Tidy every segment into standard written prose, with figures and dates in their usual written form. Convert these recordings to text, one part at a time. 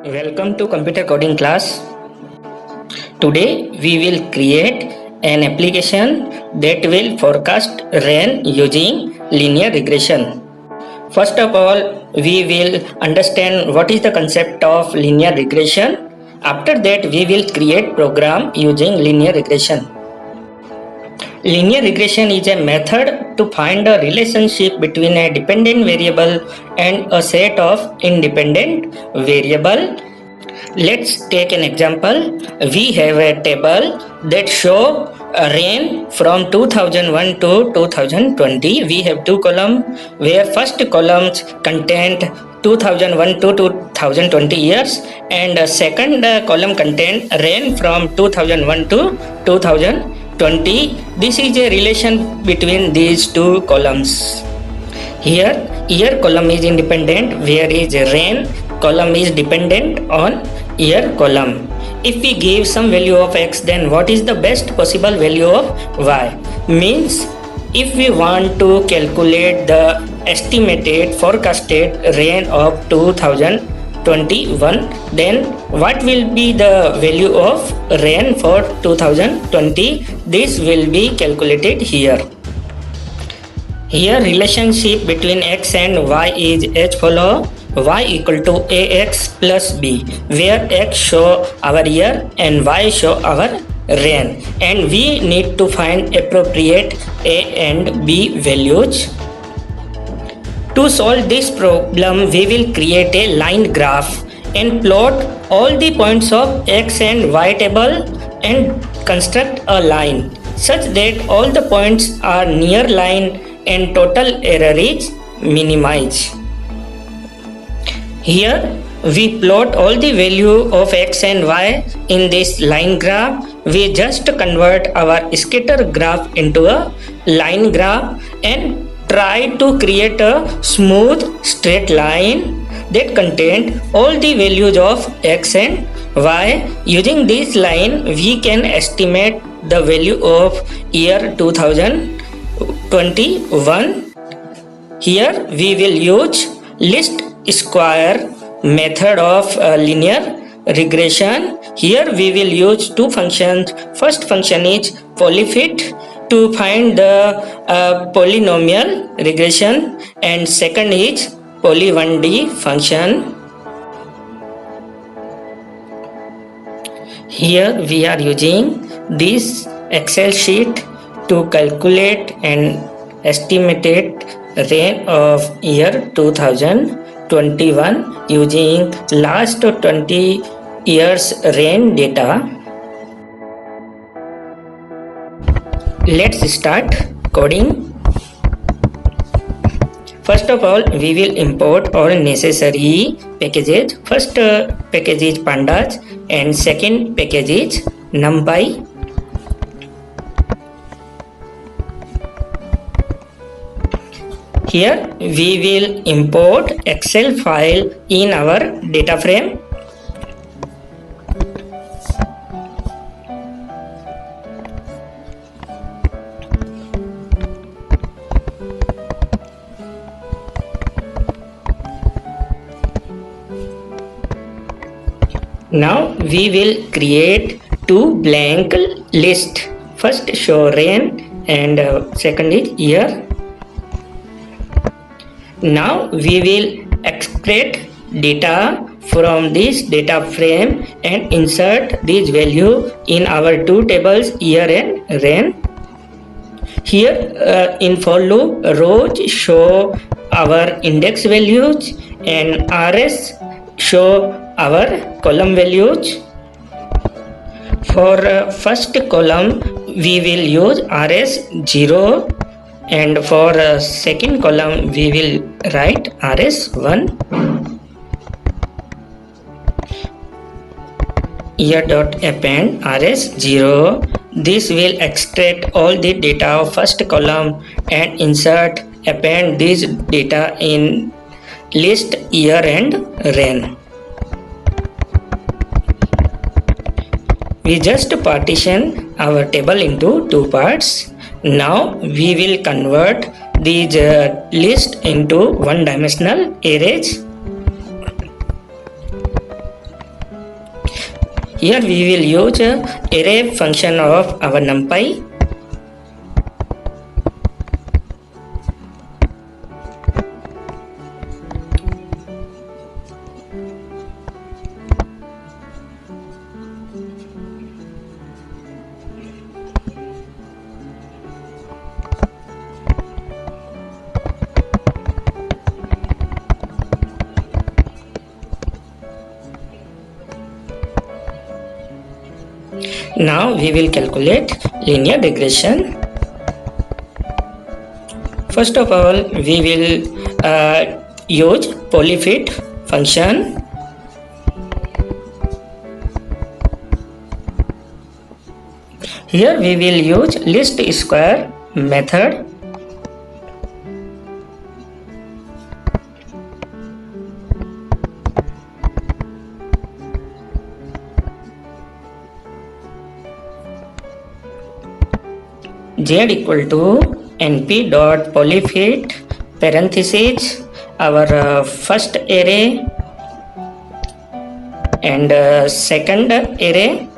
Welcome to computer coding class. Today we will create an application that will forecast rain using linear regression. First of all, we will understand what is the concept of linear regression. After that, we will create program using linear regression. Linear regression is a method to find a relationship between a dependent variable and a set of independent variable. Let's take an example. We have a table that show rain from 2001 to 2020. We have two columns where first columns contain 2001 to 2020 years and second column contain rain from 2001 to 2020. This is a relation between these two columns. Here year column is independent, whereas rain column is dependent on year column. If we give some value of x, then what is the best possible value of y? Means if we want to calculate the estimated forecasted rain of 2021, then what will be the value of rain for 2020? This will be calculated here. Here relationship between x and y is as follow. Y equal to ax plus b, where x show our year and y show our rain, and we need to find appropriate a and b values. To solve this problem, we will create a line graph and plot all the points of x and y table and construct a line such that all the points are near line and total error is minimized. Here we plot all the value of x and y in this line graph. We just convert our scatter graph into a line graph and try to create a smooth straight line that contains all the values of x and y. Using this line, we can estimate the value of year 2021. Here we will use least square method of linear regression. Here we will use two functions. First function is polyfit to find the polynomial regression, and second is poly1D function. Here we are using this Excel sheet to calculate and estimated rain of year 2021 using last 20 years rain data. Let's start coding. First of all, we will import all necessary packages. First package is pandas and second package is numpy. Here we will import Excel file in our data frame. Now we will create two blank lists. First show rain and second is year. Now we will extract data from this data frame and insert this value in our two tables, year and rain. Here in for loop, rows show our index values and rs show our column values. For first column we will use rs 0, and for second column we will write rs1. Here dot append rs0. This will extract all the data of first column and insert append this data in list year and rain. We just partition our table into two parts. Now we will convert these list into one-dimensional arrays. Here we will use array function of our NumPy. Now we will calculate linear regression. First of all, we will use polyfit function. Here we will use least square method. Z equal to np dot polyfit parenthesis our first array and second array,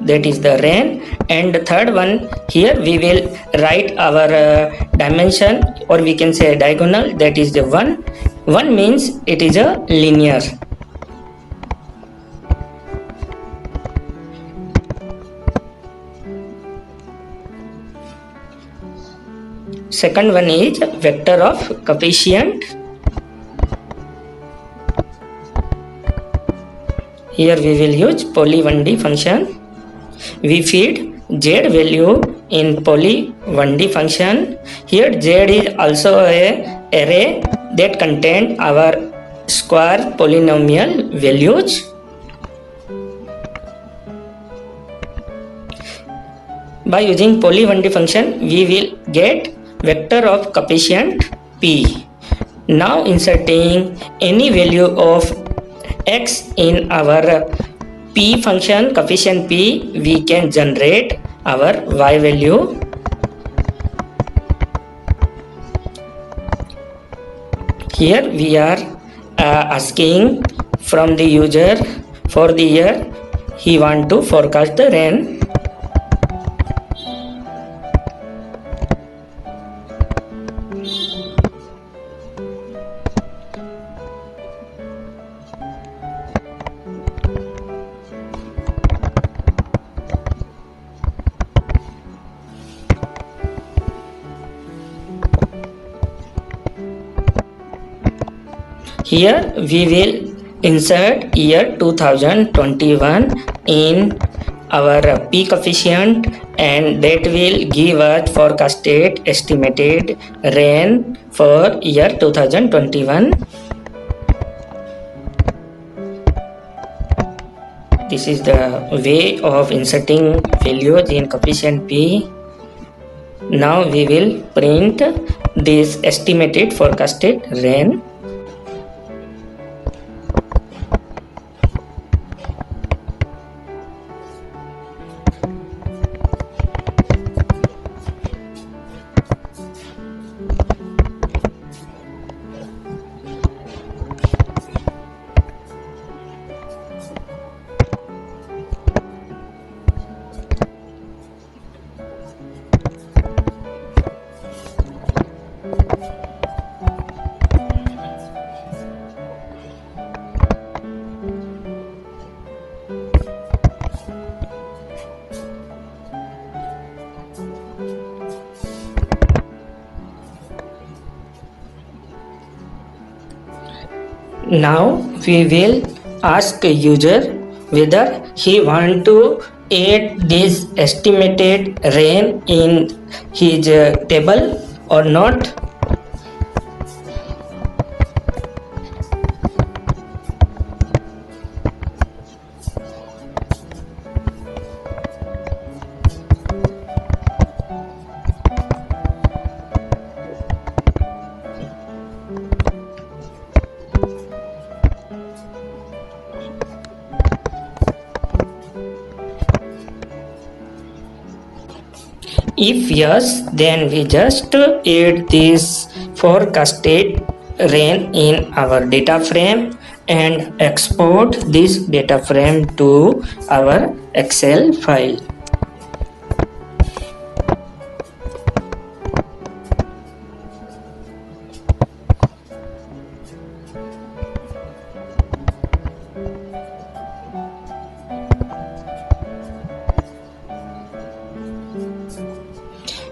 that is the ren, and third one here we will write our dimension, or we can say diagonal, that is the 1 means it is a linear. Second one is vector of coefficient. Here we will use poly 1D function. We feed z value in poly 1D function. Here z is also a array that contains our square polynomial values. By using poly 1D function, we will get vector of coefficient p. Now inserting any value of x in our p function, coefficient p, we can generate our y value. Here we are asking from the user for the year he want to forecast the rain. Here we will insert year 2021 in our p coefficient, and that will give us forecasted estimated rain for year 2021. This is the way of inserting values in coefficient p. Now we will print this estimated forecasted rain. Now we will ask user whether he want to add this estimated rain in his table or not. If yes, then we just add this forecasted rain in our data frame and export this data frame to our Excel file.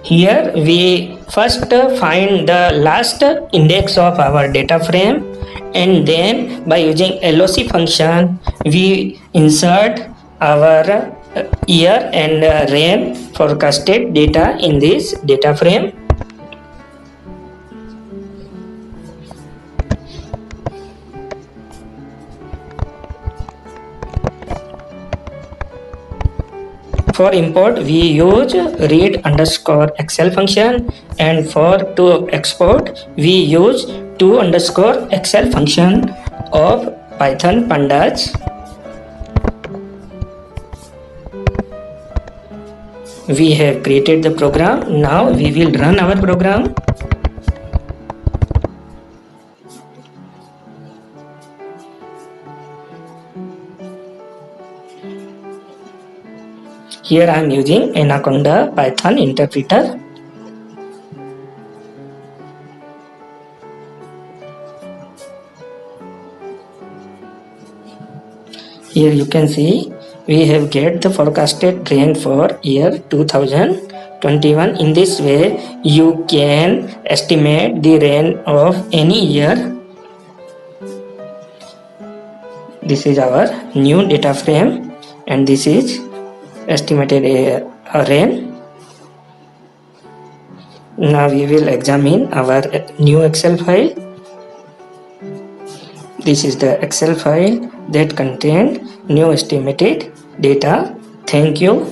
Here we first find the last index of our data frame, and then by using LOC function we insert our year and rain forecasted data in this data frame. For import we use read underscore Excel function, and for to export we use to underscore Excel function of Python pandas. We have created the program. Now we will run our program. Here I am using Anaconda Python interpreter. Here you can see we have get the forecasted rain for year 2021. In this way you can estimate the rain of any year. This is our new data frame and this is estimated rain. Now we will examine our new Excel file. This is the Excel file that contained new estimated data. Thank you.